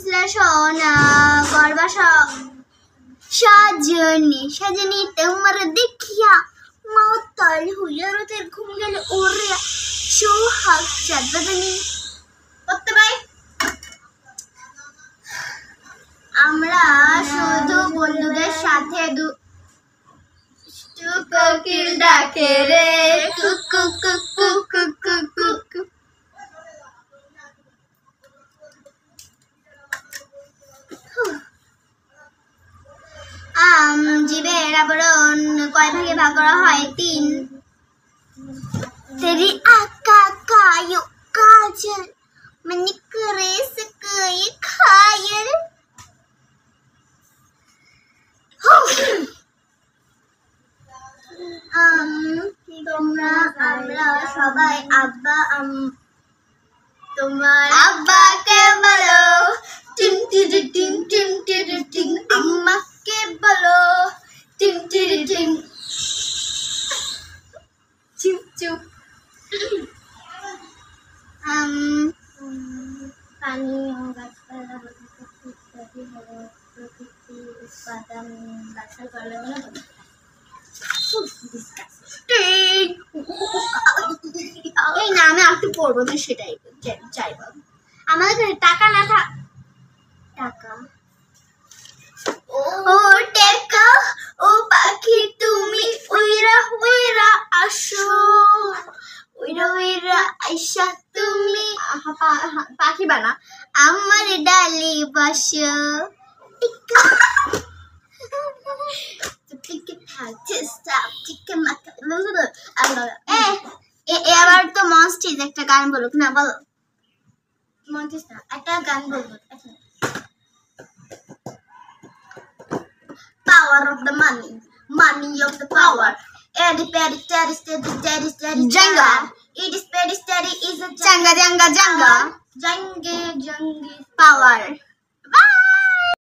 বিশ্লেষণ করবা সাজনী সাজনী তোমার দেখিয়া মাতাল হইয়া রাতের ঘুম গেল ওরে সোহাগ চাঁদনি করতে ভাই আমরা শুধু বন্ধুদের সাথে কোকিল ডাকে রে কুকু কুকু কুকু কুকু জীবের আবরণ কয় ভাগে ভাগ করা হয় 3 तेरी आका कायो काजल मन करे सके खायल তোমরা আমরা সবাই আব্বা তোমার আব্বাকে বলো টিং টিং টিং টিং টিং টিং আম্মাকে বলো টিং টিং টিং চুপ চুপ পানি গাছপালা প্রকৃতি উৎপাদন গাছের এই না আমি একটু পড়বো না সেটাই চাইব আমাদের টাকা না টাকা ও টাকা ও পাখি তুমি উইরা উইরা আসো উইরা উইরা আইসা তুমি পাখি বানা আমার ডালি বসো এবার তো মস্তিস একটা গান বলুক না বলো মস্তিস না একটা গান বলবো Power of the money, money of the power. Eddie, Paddy, Teddy, Steady, Daddy, Steady, Jenga. It is Paddy, Steady, is a Jenga, Jenga, Jenga. Jenga, Jenga, power.